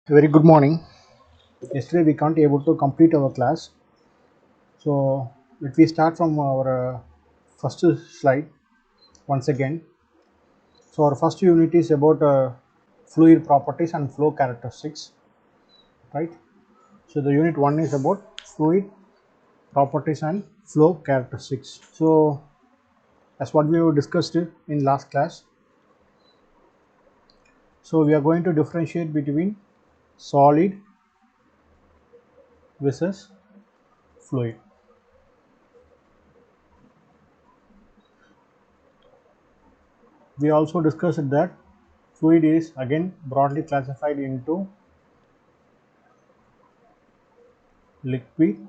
A very good morning. Yesterday we can't able to complete our class, so let we start from our first slide once again. So our first unit is about fluid properties and flow characteristics, right? So the unit 1 is about fluid properties and flow characteristics. So as what we have discussed in last class, so we are going to differentiate between solid versus fluid. We also discussed that fluid is again broadly classified into liquid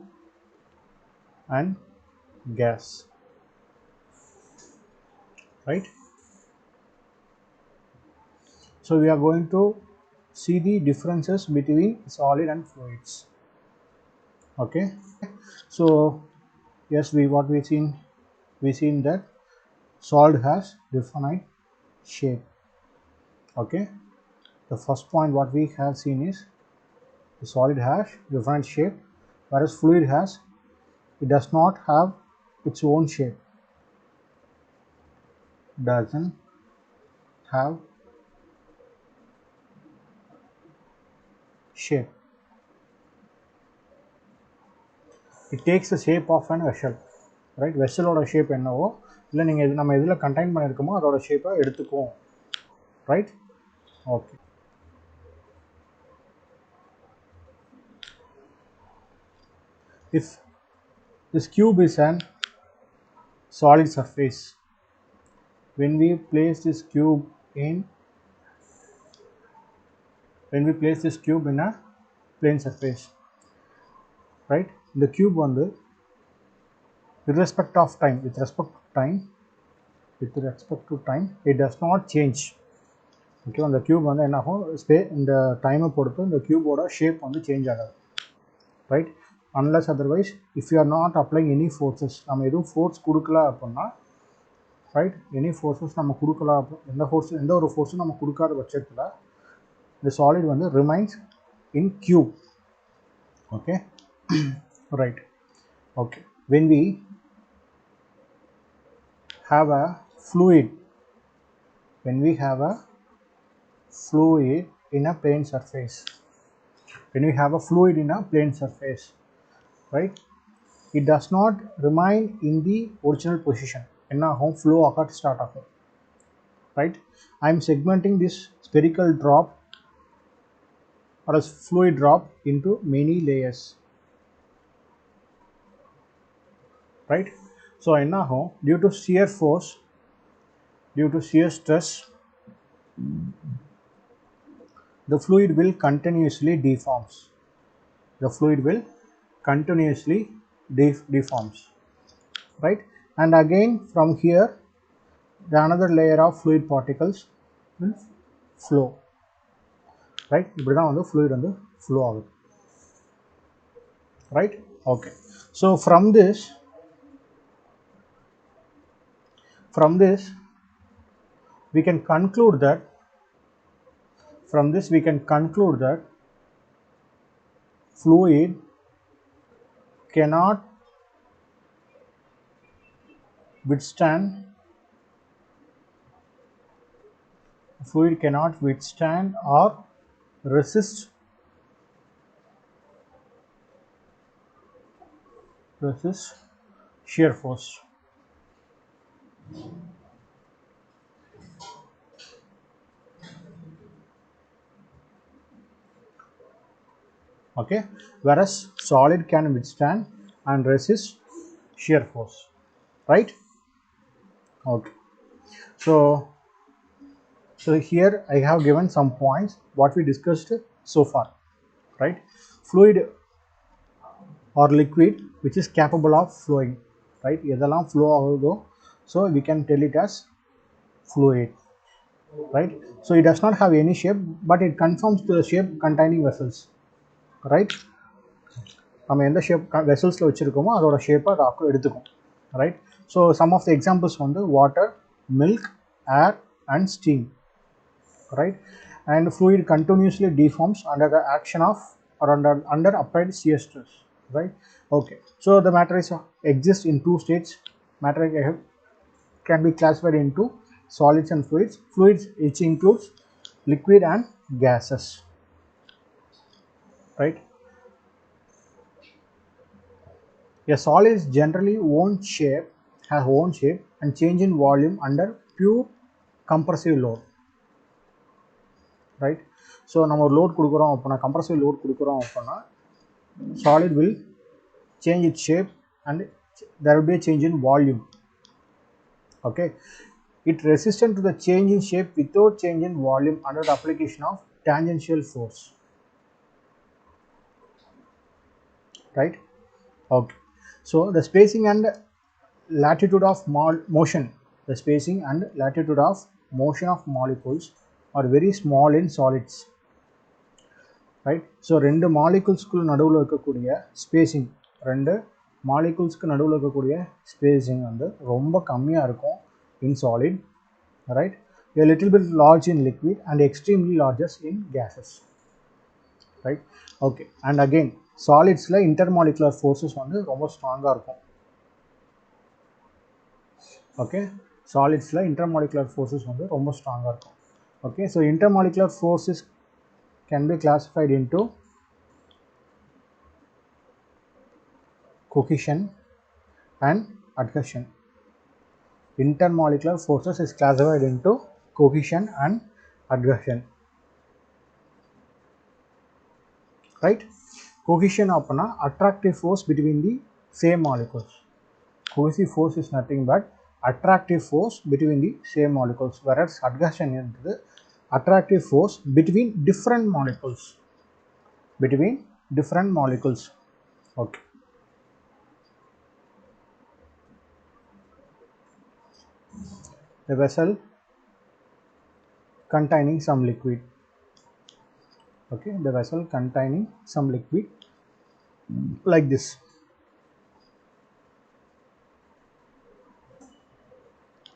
and gas, right? So we are going to see the differences between solid and fluids. Okay, so yes, we seen that solid has definite shape. Okay, the first point what we have seen is the solid has definite shape, whereas fluid has, it does not have its own shape, doesn't have shape. It takes the shape of an vessel, right? வெசலோட shape என்னவோ இல்லை நீங்கள் நம்ம எதில் contain பண்ணியிருக்கோமோ அதோட ஷேப்பை எடுத்துக்குவோம், right? Okay. If this cube is an solid surface, when we place this cube in a plane surface, right? The cube வந்து irrespective of time, with respect to time, it does not change. Okay, அந்த cube வந்து என்ன ஆகும், இந்த டைமை பொறுத்து இந்த கியூபோட shape வந்து சேஞ்ச் ஆகாது, right? Unless otherwise, if you are not applying any forces, நம்ம எதுவும் ஃபோர்ஸ் கொடுக்கல அப்படின்னா, right, any forces நம்ம கொடுக்கல, எந்த ஒரு ஃபோர்ஸும் நம்ம கொடுக்காத பட்சத்தில் the solid வந்து remains in cube. Okay. Right. Okay, when we have a fluid, in a plane surface, right, it does not remain in the original position. என்ன ஆகும், flow ஆக start ஆகும், right? I am segmenting this spherical drop or a fluid drop into many layers, right? So என்ன ஆகும், due to shear stress, the fluid will continuously deforms. Right? And again from here the another layer of fluid particles will flow, right? இப்படி தான் வந்து fluid வந்து flow ஆகுது, right? Okay, so from this we can conclude that fluid cannot withstand or resist shear force. Okay, whereas solid can withstand and resist shear force, right? Okay, so here I have given some points what we discussed so far, right? Fluid or liquid which is capable of flowing, right? எதெல்லாம் flow ஆகுதோ, so we can tell it as fluid, right? So it does not have any shape, but it conforms to the shape containing vessels, right? நம்ம எந்த shape வெசல்ஸில் வச்சுருக்கோமோ அதோட ஷேப்பை அது எடுத்துக்கும், right? So some of the examples வந்து water, milk, air and steam, right? and fluid continuously deforms under the action of or under applied shear stress, right? Okay, so the matter is exists in two states. Matter can be classified into solids and fluids. Fluids, which includes liquid and gases, right? A solid generally has own shape and change in volume under pure compressive load, right? So நம்ம ஒரு load கொடுக்குறோம் அப்படின்னா, compressive load கொடுக்குறோம் அப்படின்னா, solid will change its shape and there will be a change in volume. Okay, it resistant to the change in shape without change in volume under the application of tangential force, right? Okay, so the spacing and latitude of motion, the spacing and latitude of motion of molecules are very small in solids, right? So ரெண்டு மாலிகுல்ஸ்க்கு நடுவுல இருக்கக்கூடிய spacing, ரெண்டு மாலிகுல்ஸ்க்கு நடுவுல இருக்கக்கூடிய spacing வந்து ரொம்ப கம்மியா இருக்கும் in solid, right? A little bit large in liquid and extremely largest in gases, right? Okay, and again solidsல intermolecular forces வந்து ரொம்ப ஸ்ட்ராங்கா இருக்கும். Okay, solidsல intermolecular forces வந்து ரொம்ப ஸ்ட்ராங்கா இருக்கும். Okay, so intermolecular forces can be classified into cohesion and adhesion. Intermolecular forces is classified into cohesion and adhesion, right? Cohesion apna attractive force between the same molecules. Cohesive force is nothing but attractive force between the same molecules, whereas adhesion is the attractive force between different molecules, Okay, the vessel containing some liquid. Okay, the vessel containing some liquid like this,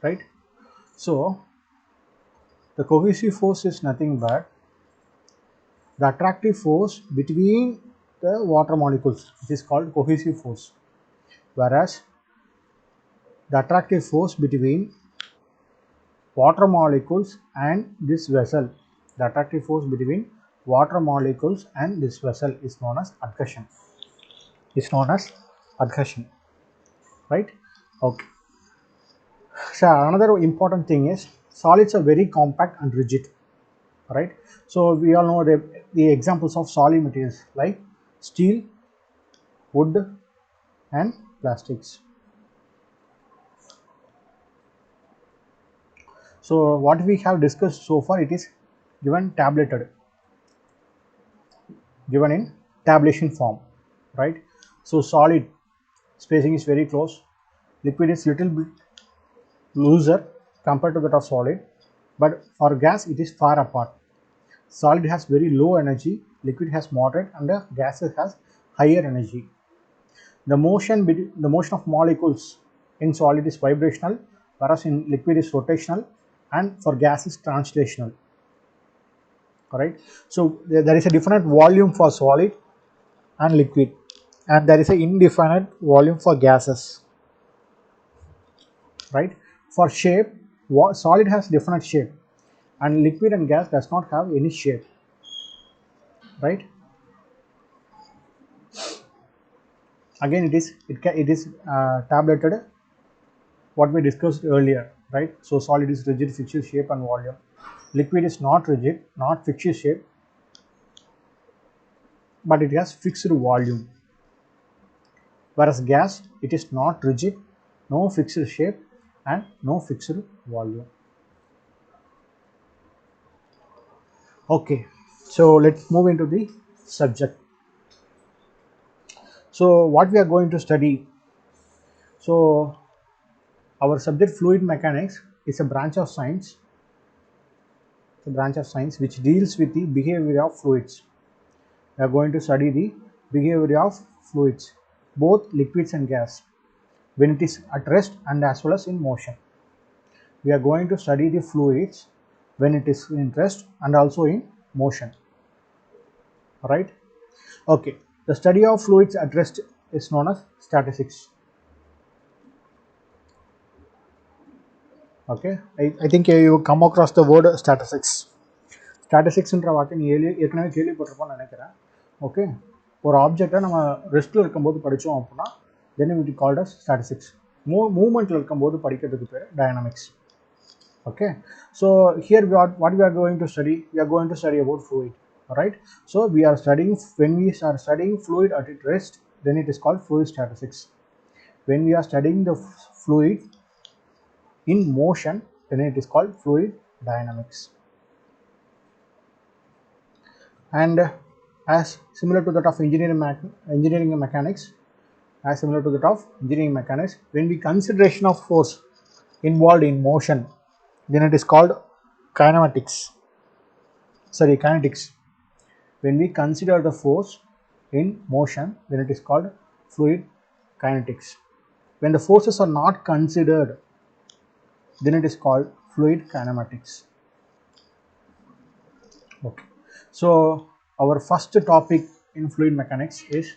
right? So the cohesive force is nothing but the attractive force between the water molecules. It is called cohesive force, whereas the attractive force between water molecules and this vessel, the attractive force between water molecules and this vessel is known as adhesion. Right? Okay. So another important thing is solids are very compact and rigid, right? So we all know the examples of solid materials like steel, wood and plastics. So what we have discussed so far, it is given in tabulation form, right? So solid spacing is very close, liquid is little bit looser compared to that of solid, but for gas it is far apart. Solid has very low energy, liquid has moderate, and the gas has higher energy. The motion of molecules in solid is vibrational, whereas in liquid is rotational, and for gas is translational. Alright, so there is a different volume for solid and liquid, and there is an indefinite volume for gases, right? For shape, solid has different shape and liquid and gas does not have any shape, right? Again it is tabulated what we discussed earlier, right? So solid is rigid, fixed shape and volume. Liquid is not rigid, not fixed shape, but it has fixed volume, whereas gas, it is not rigid, no fixed shape and no fixed volume. Okay, so let's move into the subject. So what we are going to study, so our subject fluid mechanics is a branch of science which deals with the behavior of fluids. We are going to study the behavior of fluids, both liquids and gas, when it is at rest and as well as in motion. We are going to study the fluids when it is in rest and also in motion, right? Okay, the study of fluids at rest is known as statistics. Okay, I think you come across the word statistics. ஸ்டாட்டிஸ்டிக்ஸ்ன்ற வார்த்தை நீ ஏற்கனவே கேள்விப்பட்டிருப்போம்னு நினைக்கிறேன். Okay, ஒரு ஆப்ஜெக்டை நம்ம ரெஸ்ட்டில் இருக்கும்போது படித்தோம் அப்படின்னா then it called as statistics. மூவ்மெண்ட்டில் இருக்கும்போது படிக்கிறதுக்கு பேர் dynamics. Okay, so here what we are going to study, we are going to study about fluid, right? So we are studying, when we are studying fluid at its rest, then it is called fluid statistics. When we are studying the fluid in motion, then it is called fluid dynamics. And as similar to that of engineering mechanics, as similar to that of engineering mechanics, when we consideration of force involved in motion, then it is called kinetics. When we consider the force in motion, then it is called fluid kinetics. When the forces are not considered, then it is called fluid kinematics. Okay, so our first topic in fluid mechanics is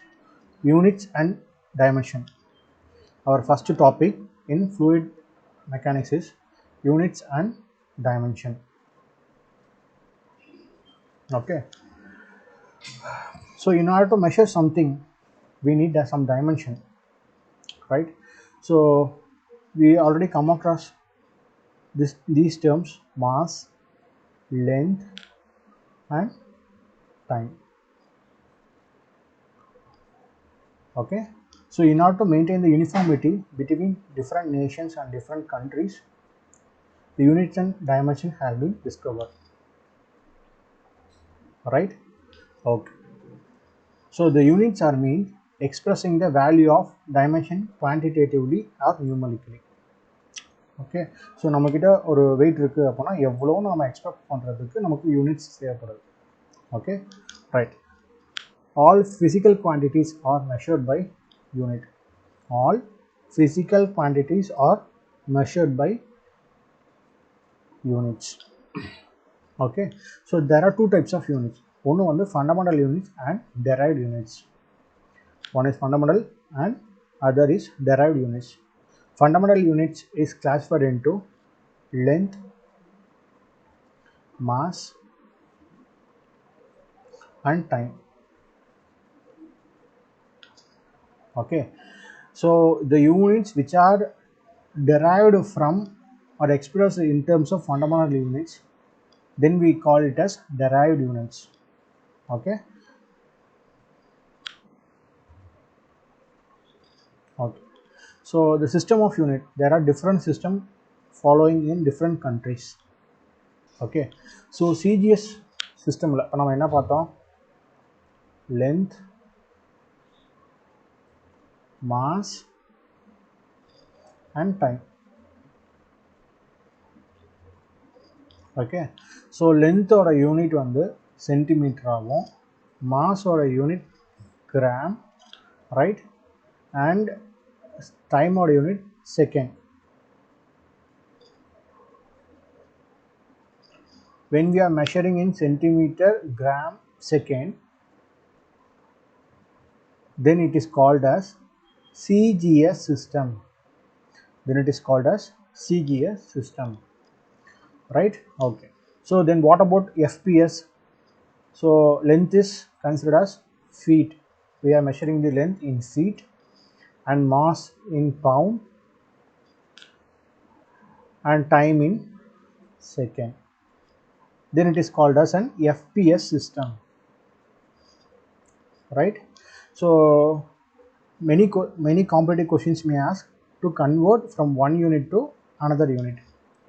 units and dimension. Our first topic in fluid mechanics is units and dimension. Okay, so in order to measure something, we need some dimension, right? So we already come across these terms: mass, length, and time. Okay, so in order to maintain the uniformity between different nations and different countries, the units and dimension have been discovered, right? Okay, so the units are meant expressing the value of dimension quantitatively or numerically. Okay, so நம்மக்கிட்ட ஒரு wait இருக்குது அப்படின்னா எவ்வளோன்னு நம்ம expect பண்ணுறதுக்கு நமக்கு units தேவைப்படுது. Okay, right. All physical quantities are measured by unit. All physical quantities are measured by units. Okay, so there are two types of units. One is fundamental units and derived units. One is fundamental and other is derived units. Fundamental units is classified into length, mass, and time. Okay, so the units which are derived from or expressed in terms of fundamental units, then we call it as derived units. Okay, okay, so the system of unit, there are different systems following in different countries. Okay, so CGS system la நம்ம என்ன பார்த்தோம்? length, mass and time. Okay, so length or a unit வந்து centimetre ஆகும், mass or a unit gram, right? And time or unit second. When we are measuring in centimeter, gram, second, then it is called as CGS system. Then it is called as CGS system, right? Okay, so then what about FPS? So length is considered as feet. We are measuring the length in feet, and mass in pound, and time in second. Then it is called as an FPS system, right? So many competitive questions may ask to convert from one unit to another unit.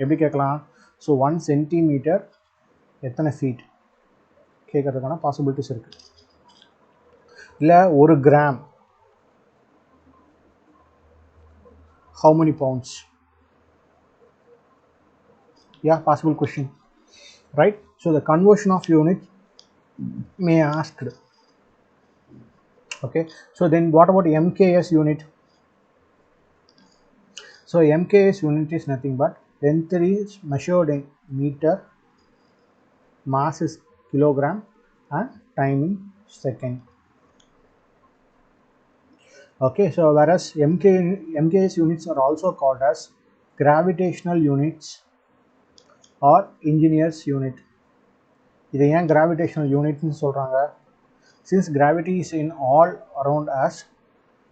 எப்படி கேட்கலாம்? So 1 centimetre எத்தனை feet கேட்கறதுக்கான possibilities இருக்குது. இல்லை ஒரு gram how many pounds? Yeah, possible question, right? So the conversion of unit may asked. Okay, so then what about MKS unit? So MKS unit is nothing but length is measured in meter, mass is kilogram, and time in second. Okay, so whereas MKS units are also called as gravitational units or engineers unit. இதை ஏன் gravitational unit னு சொல்றாங்க? Since gravity is in all around us,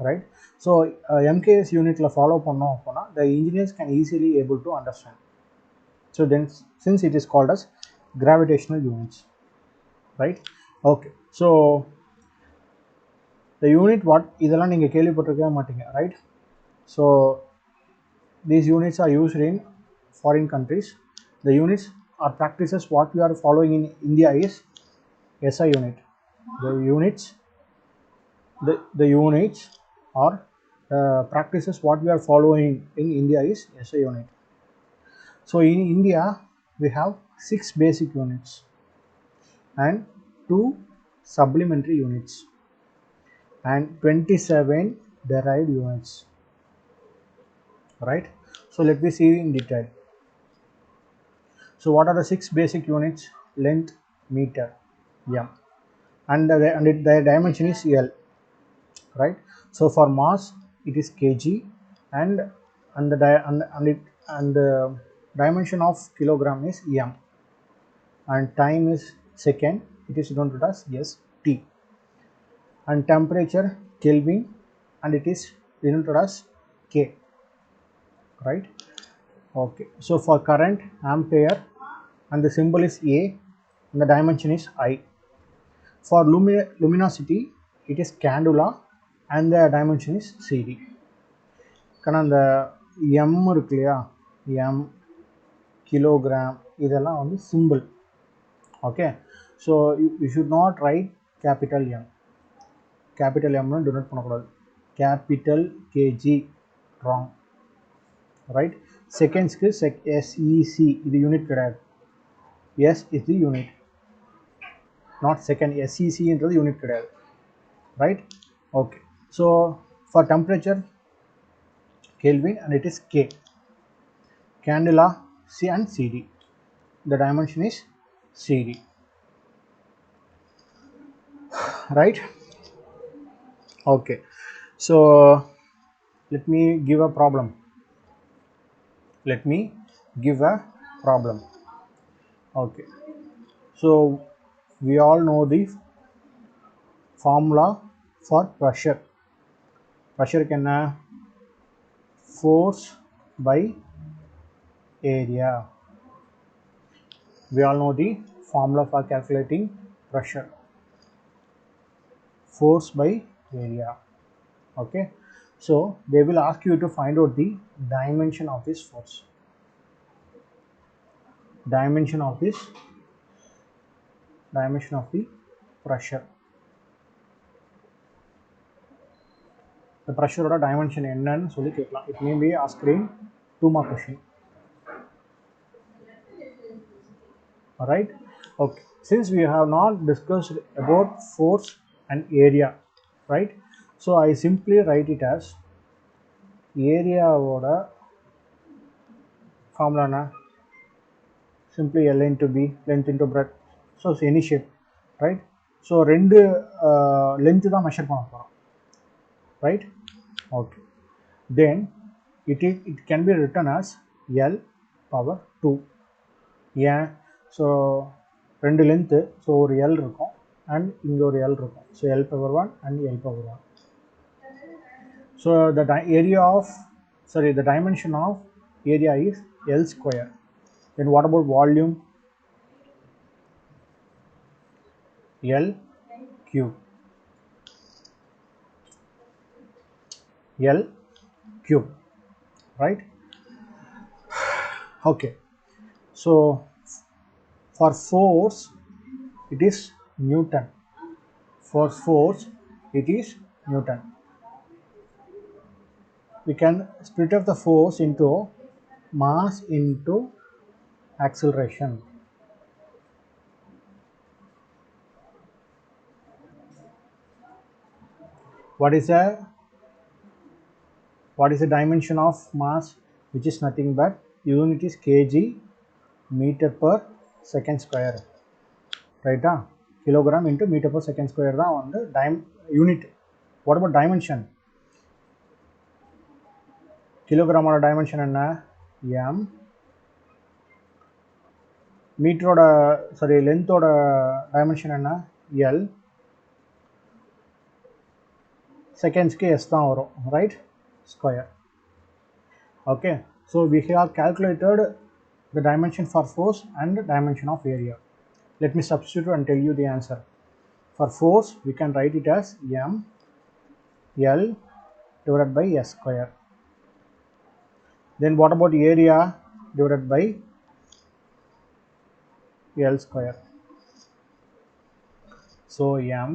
right? So MKS unit la follow பண்ணோம் அப்படினா the engineers can easily able to understand. So then since it is called as gravitational units, right? Okay, so the unit what இதெல்லாம் நீங்க கேள்விப்பட்டிருக்கவே மாட்டீங்க, right? So these units are used in foreign countries. The units or practices what we are following in India is SI unit. The units or practices what we are following in India is SI unit. So in India we have 6 basic units and 2 supplementary units and 27 derived units, right? So let me see in detail. So what are the 6 basic units? Length meter, m, and the dimension is L, right? So for mass it is kg, and the dimension of kilogram is m, and time is second, it is denoted as ST, and temperature Kelvin, and it is denoted as K, right? Okay, so for current ampere, and the symbol is A, and the dimension is I. For luminosity it is candela, and the dimension is CD. Kana அந்த m இருக்கு இல்லையா, m, kilogram, இதெல்லாம் வந்து symbol. Okay, so you should not write capital M. Capital M னு denote பண்ணக்கூடாது. Capital kg, wrong, right? Secondsக்கு SEC, இது unit கிடையாது. S is the unit, not second. SEC என்றது யூனிட் கிடையாது, right? Okay, so for temperature Kelvin, and it is K. Candela, C, and CD, the dimension is CD, right? Okay, so let me give a problem. Okay, so we all know the formula for pressure. Can force by area. We all know the formula for calculating pressure. Force by area. Okay, so they will ask you to find out the dimension of this force. Dimension of the pressure. The pressure or dimension என்னன்னு சொல்லி கேட்கலாம். It may be asked in 2 mark question. Alright, okay, since we have not discussed about force and area, right? So I simply write it as area ஓட formula na simply L into B, length into breadth, so it's any shape, right? So ரெண்டு length தான் measure பண்ண போறோம், right? Okay, then it can be written as L power 2. Yeah, so ரெண்டு length, so ஒரு L இருக்கும் and இங்க ஒரு L இருக்கும், so L power 1 and L power 1. So the dimension of area is L square. Then what about volume? L cube. L cube, right? Okay, so for force it is Newton. For force it is Newton. We can split up the force into mass into acceleration. What is the dimension of mass, which is nothing but unit is kg, meter per second square. ரைட்டா? Kilogram into metre per second square தான் வந்து unit. What about dimension? கிலோகிராமோட dimension என்ன? M. மீட்டரோட லென்த்தோட dimension என்ன? L. செகண்ட்ஸ்க்கு S தான் வரும், right? Square. Okay, so we have calculated the dimension for force and dimension of area. Let me substitute and tell you the answer. For force, we can write it as m l divided by s square. Then what about area? Divided by l square. So m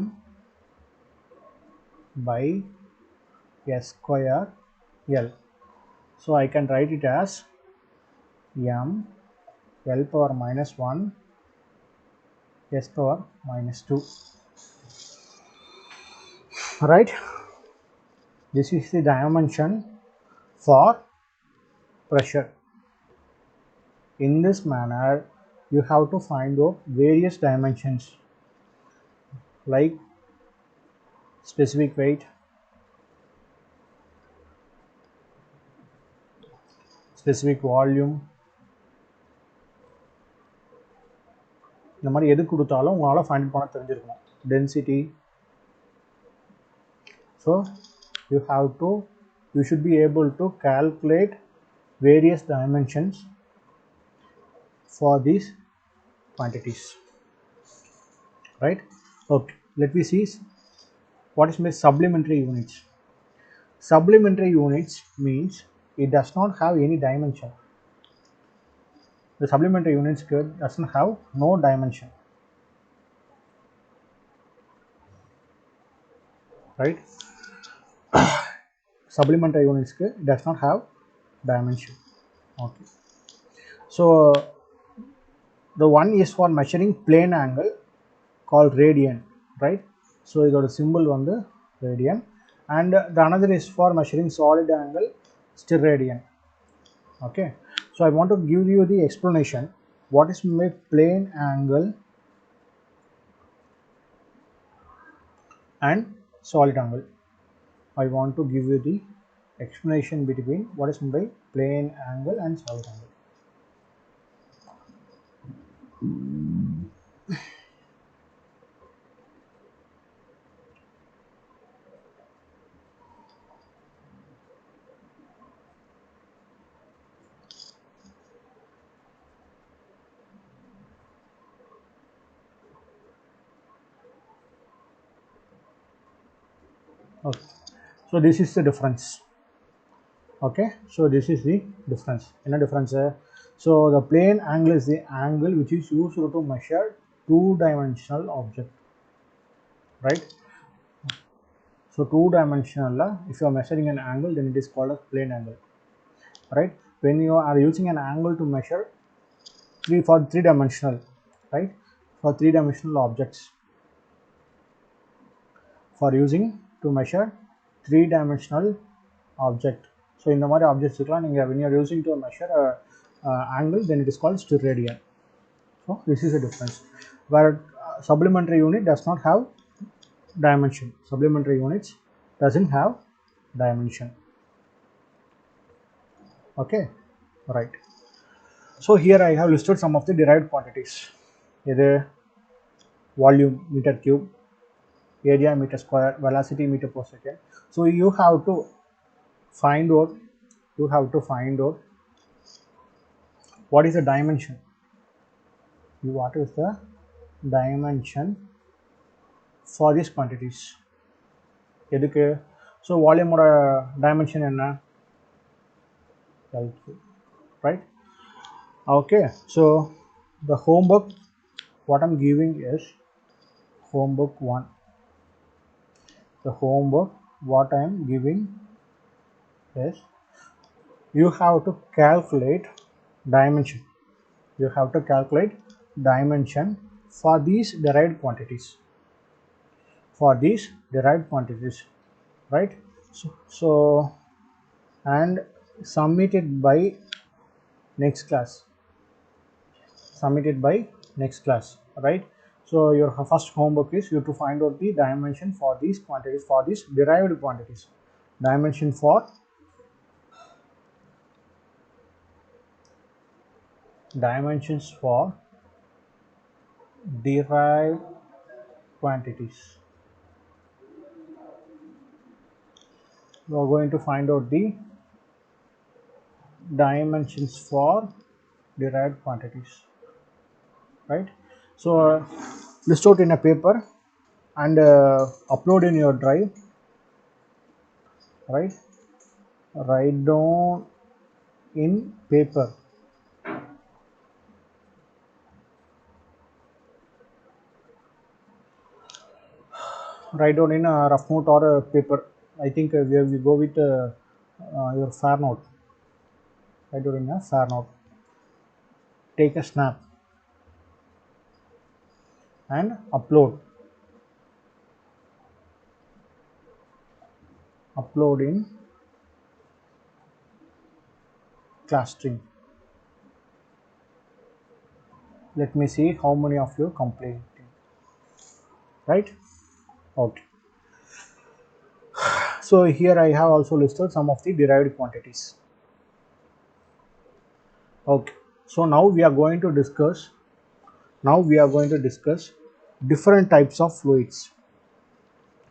by s square l. So I can write it as m l power minus 1 s power minus 2. Right? This is the dimension for pressure. In this manner, you have to find out various dimensions like specific weight, specific volume. இந்த மாதிரி எது கொடுத்தாலும் உங்களால் find பண்ண தெரிஞ்சிருக்கணும். Density. So you should be able to calculate various dimensions for these quantities, right? Okay, let me see what is my supplementary units. Supplementary units means it does not have any dimension. The supplementary units doesn't have no dimension, right? Supplementary units does not have dimension. Okay, so the one is for measuring plane angle called radian, right? So the symbol on the radian, and the another is for measuring solid angle, steradian. Okay, so I want to give you the explanation. What is my plane angle and solid angle? I want to give you the explanation between what is my plane angle and solid angle. Okay, so this is the difference. Okay, so this is the difference. In a difference, so the plane angle is the angle which is used to measure two-dimensional object, right? So two-dimensional, if you are measuring an angle, then it is called as plane angle, right? When you are using an angle to measure three-dimensional, right? For three-dimensional objects, for using to measure three-dimensional object. So in the mari objects when you are using to measure angle, then it is called steradian. So this is a difference, where supplementary unit does not have dimension. Supplementary units doesn't have dimension. Okay, right? So here I have listed some of the derived quantities. Either volume meter cube, area meter square, velocity meter per second. So you have to find out what is the dimension. What is the dimension for these quantities? எதுக்கு? So volume dimension என்ன? Right? Okay, so the homework what I'm giving is homework 1. The homework what I am giving is you have to calculate dimension. You have to calculate dimension for these derived quantities. For these derived quantities, right? So and submit it by next class. Submit it by next class, right? So your first homework is you to find out the dimension for these quantities, for these derived quantities. Dimension for dimensions for derived quantities. We are going to find out the dimensions for derived quantities, right? So list out in a paper and upload in your drive, right? Write down in paper, write down in a rough note or a paper. I think we go with your fair note. Write down in a fair note. Take a snap and upload. Upload in Classstream. Let me see how many of you completed. Right? Okay. So here I have also listed some of the derived quantities. Okay. So now we are going to discuss. Now we are going to discuss different types of fluids.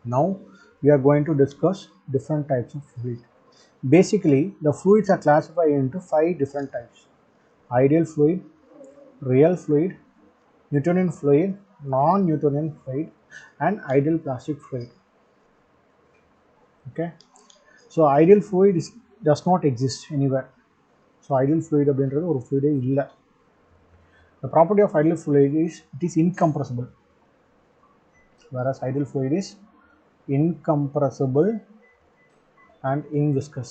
Now we are going to discuss different types of fluid. Basically, the fluids are classified into 5 different types: ideal fluid, real fluid, Newtonian fluid, non-Newtonian fluid, and ideal plastic fluid. Okay, so ideal fluid does not exist anywhere. So ideal fluid அப்படின்றது ஒரு fluid இல்லை. The property of ideal fluid is it is incompressible, whereas ideal fluid is incompressible and inviscous.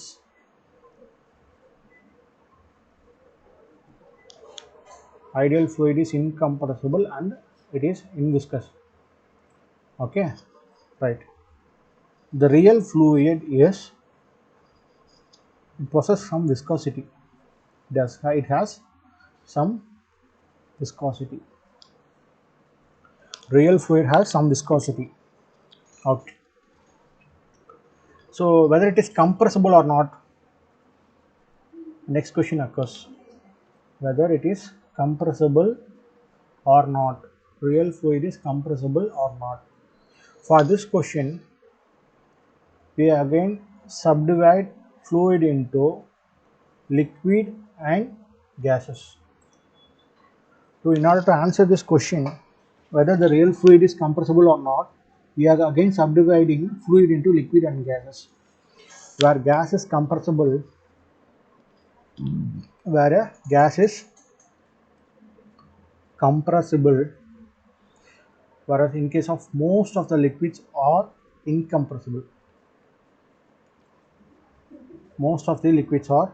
Ideal fluid is incompressible and it is inviscous. Okay, right. The real fluid is it possesses some viscosity. It has some viscosity. Real fluid has some viscosity. Okay. So whether it is compressible or not, next question occurs. Whether it is compressible or not. Real fluid is compressible or not. For this question, we again subdivide fluid into liquid and gases. So in order to answer this question, whether the real fluid is compressible or not, we are again subdividing fluid into liquid and gases. Where gas is compressible, where a gas is compressible, whereas in case of most of the liquids are incompressible. Most of the liquids are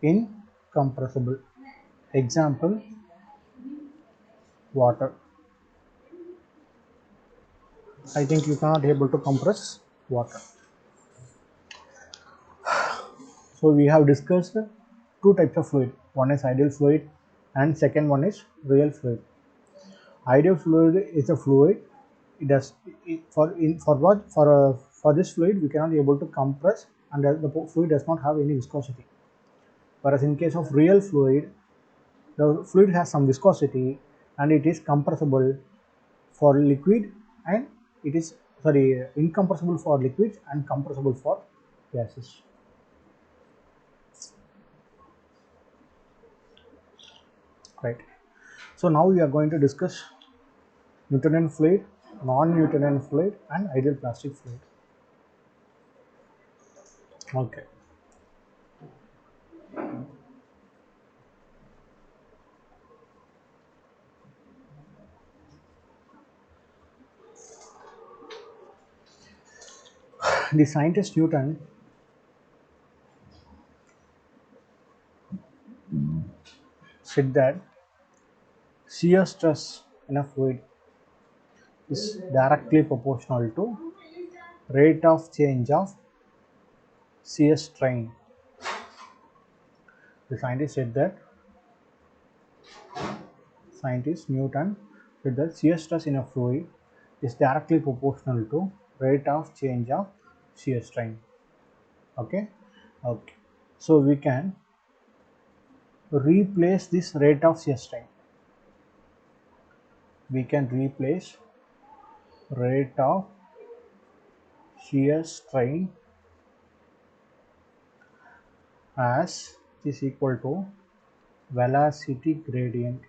incompressible. Example, water. I think you cannot able to compress water. So we have discussed two types of fluid. One is ideal fluid and second one is real fluid. Ideal fluid is a fluid. It does for this fluid we cannot be able to compress and the fluid does not have any viscosity. Whereas in case of real fluid, the fluid has some viscosity and it is compressible for liquid and it is incompressible for liquids and compressible for gases. Right. So now we are going to discuss Newtonian fluid, non-Newtonian fluid, and ideal plastic fluid. Okay. The scientist Newton said that shear stress in a fluid is directly proportional to rate of change of shear strain. The scientist said that, scientist Newton that the shear stress in a fluid is directly proportional to rate of change of shear strain. Okay, okay. So we can replace this rate of shear strain. We can replace rate of shear strain as is equal to velocity gradient.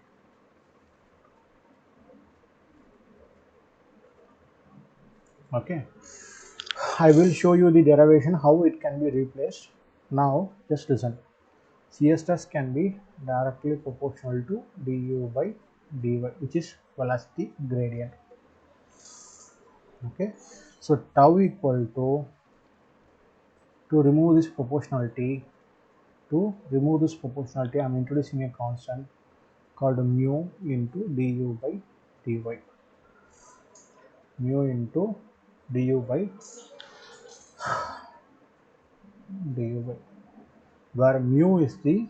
Okay, I will show you the derivation how it can be replaced. Now just listen. Shear stress can be directly proportional to du by dy, which is velocity gradient. Okay, so tau equal to remove this proportionality. To remove this proportionality, I am introducing a constant called mu into du by dy. Mu into du by dy, where mu is the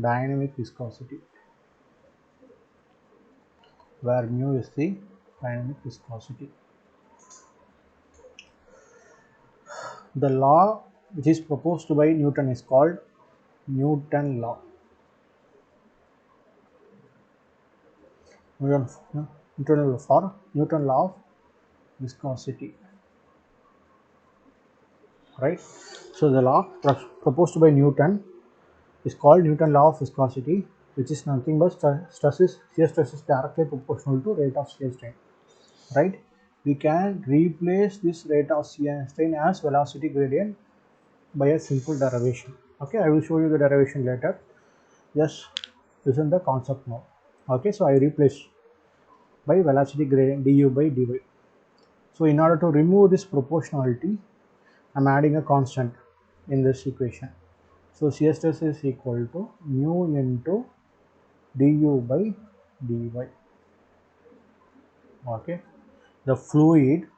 dynamic viscosity. Where mu is the dynamic viscosity. The law which is proposed by Newton is called Newton law. Newton law of viscosity, right? So the law proposed by Newton is called Newton law of viscosity, which is nothing but shear stress is directly proportional to rate of shear strain, right? We can replace this rate of shear strain as velocity gradient by a simple derivation. Okay, I will show you the derivation later. Just listen the concept now. Okay, so I replace by velocity gradient du by dy. So in order to remove this proportionality, I am adding a constant in this equation. So shear stress is equal to mu into du by dy. Okay, the fluid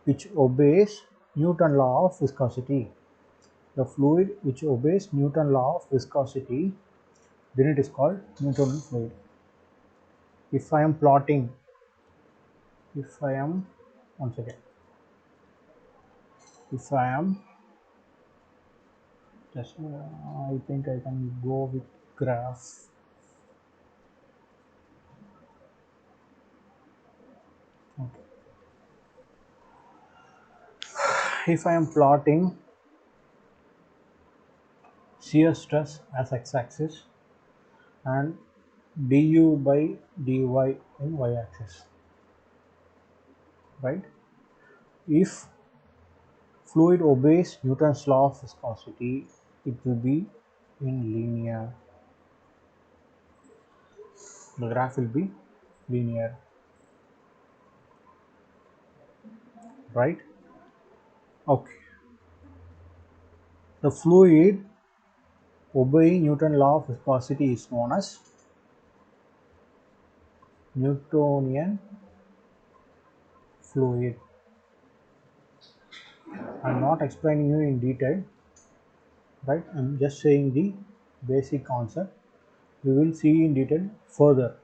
which obeys Newton law of viscosity. The fluid which obeys Newton law of viscosity, then it is called Newtonian fluid. If I am plotting, once again, if I am just, I think I can go with graph. Okay. If I am plotting shear stress as x-axis and du by dy in y-axis, right? If fluid obeys Newton's law of viscosity, it will be in linear. The graph will be linear, right? Okay. The fluid obeying Newton's law of viscosity is known as Newtonian fluid. I am not explaining you in detail, right? I am just saying the basic concept. We will see in detail further,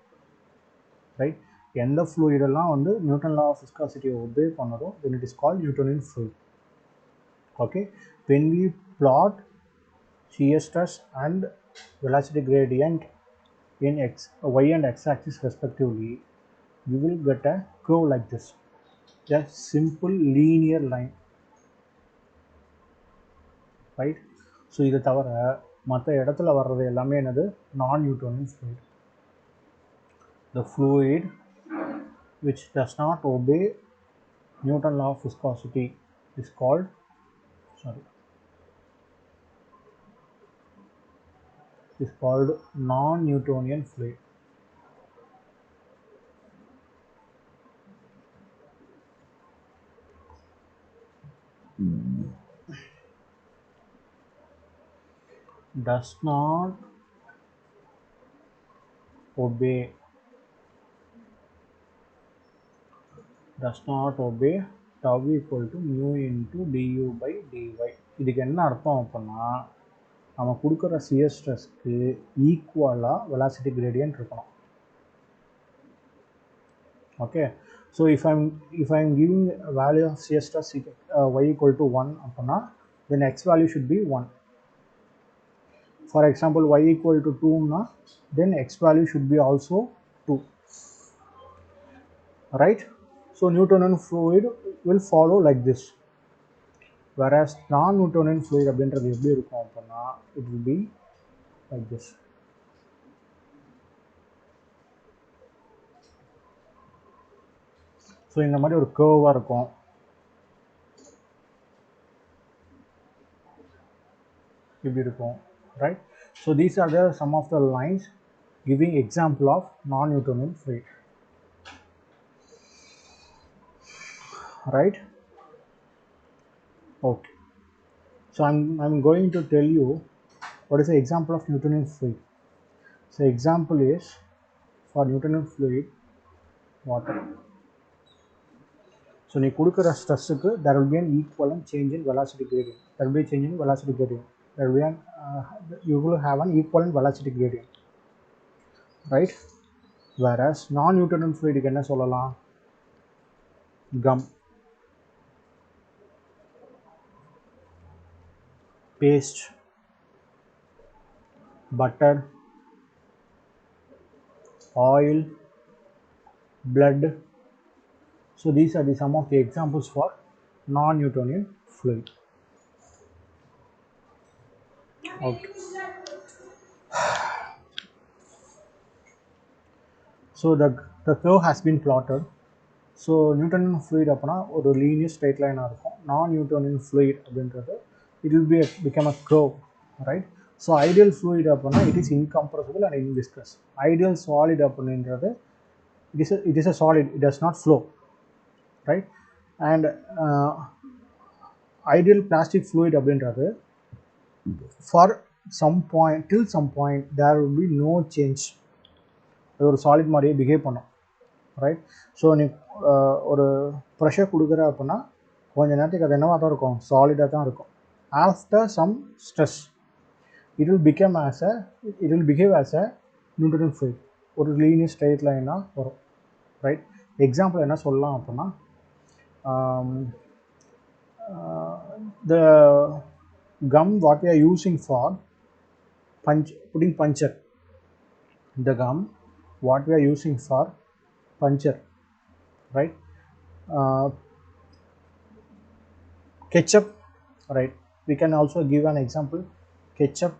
right? எந்த fluid எல்லாம் வந்து Newton law of viscosity obey பண்ணதோ, then it is called Newtonian fluid. Okay, when we plot shear stress and velocity gradient in y and x axis respectively, you will get a curve like this, a simple linear line, right? So இதை தவிர மற்ற இடத்துல வர்றது எல்லாமே என்னது நான் Newtonian fluid. The fluid which does not obey Newton law of viscosity is called non-Newtonian fluid. Does not obey tau equal to mu into du by dy. இதுக்கு என்ன அர்த்தம் அப்படின்னா, நம்ம கொடுக்குற shear stressக்கு ஈக்குவலாக velocity gradient இருக்கணும். Okay, so if I'm giving a value of shear stress y equal to 1 அப்படின்னா then x value should be 1. For example, y equal to 2 na, then x value should be also 2, right? So Newtonian fluid will follow like this, whereas non-Newtonian fluid அப்படின்றது எப்படி இருக்கும் அப்படின்னா it will be like this. So இந்த மாதிரி ஒரு கர்வாக இருக்கும். இப்படி இருக்கும், right? So these are the some of the lines giving example of non-Newtonian fluid, right? Okay, so I'm going to tell you what is the example of Newtonian fluid. So example is for Newtonian fluid water. So நீ கொடுக்குற ஸ்ட்ரெஸ்ஸுக்கு there will be an equivalent change in velocity gradient. There will be a change in velocity gradient. There will be an you will have an equivalent velocity gradient, right? Whereas non-Newtonian fluidக்கு என்ன சொல்லலாம்? Gum, paste, butter, oil, blood. So these are some of the examples for non-Newtonian fluid. Okay. So the curve has been plotted. So Newtonian fluid அப்படின்னா ஒரு linear straight line இருக்கும். Non-Newtonian fluid அப்படின்றது it will become a curve, right? So ideal fluid அப்படின்னா it is incompressible and inviscous. Ideal solid அப்படின்றது it is a solid, it does not flow, right? And ideal plastic fluid அப்படின்றது for some point till some point there will be no change. அது ஒரு solid மாதிரியே behave பண்ணும், right? So நீ ஒரு pressure கொடுக்குற அப்படின்னா கொஞ்ச நேரத்துக்கு அது என்னவாக தான் இருக்கும், சாலிடாக தான் இருக்கும். After some stress it will behave as a Newtonian fluid, ஒரு லீனியர் ஸ்ட்ரெயிட் லைனாக வரும், ரைட்? எக்ஸாம்பிள் என்ன சொல்லலாம் அப்படின்னா the gum what we are using for putting puncture, the gum what we are using for puncture, right? Ketchup, right? We can also give an example, ketchup,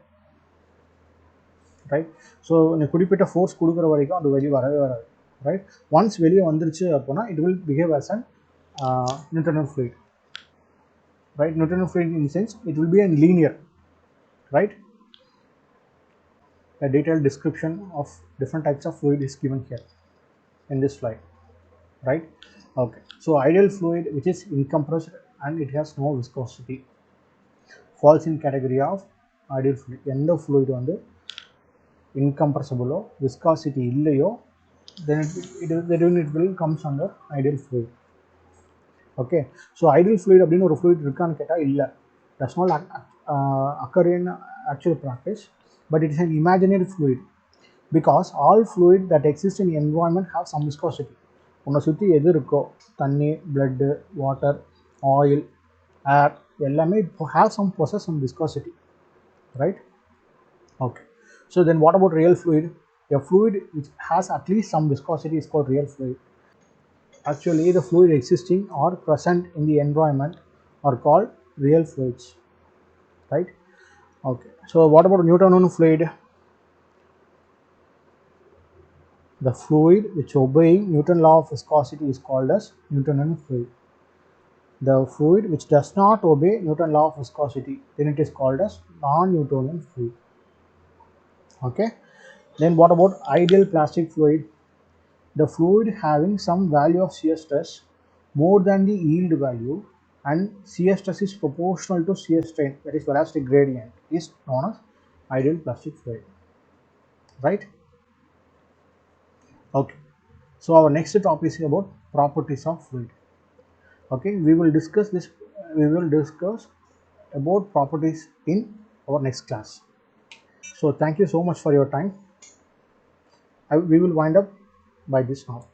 right? So நீ குறிப்பிட்ட force கொடுக்குற வரைக்கும் அது வெளியே வரவே வராது, ரைட்? ஒன்ஸ் வெளியே வந்துருச்சு அப்படின்னா it will behave as an Newtonian fluid, right? Newtonian fluid in the sense it will be a linear, right? A detailed description of different types of fluid is given here in this slide, right? Okay, so ideal fluid which is incompressed and it has no viscosity falls in category of ideal fluid. எந்த fluid வந்து incompressible viscosity இல்லையோ then it will comes under ideal fluid. Okay, so ideal fluid அப்படின்னு ஒரு fluid இருக்கான்னு கேட்டால் இல்லை, does not occur in actual practice, but it is an imaginary fluid because all fluid that exist in the environment have some viscosity. உன்னை சுற்றி எது இருக்கோ, தண்ணி, blood, water, oil, air, எல்லாமே have some possess some viscosity, right? Okay, so then what about real fluid? A fluid which has at least some viscosity is called real fluid. Actually the fluid existing or present in the environment are called real fluids, right? Okay, so what about Newtonian fluid? The fluid which obeying Newton's law of viscosity is called as Newtonian fluid. The fluid which does not obey Newton's law of viscosity, then it is called as non-Newtonian fluid. Okay, then what about ideal plastic fluid? The fluid having some value of shear stress more than the yield value and shear stress is proportional to shear strain, that is velocity gradient, is known as ideal plastic fluid, right? Okay, so our next topic is about properties of fluid. Okay, we will discuss about properties in our next class. So thank you so much for your time. We will wind up by this now.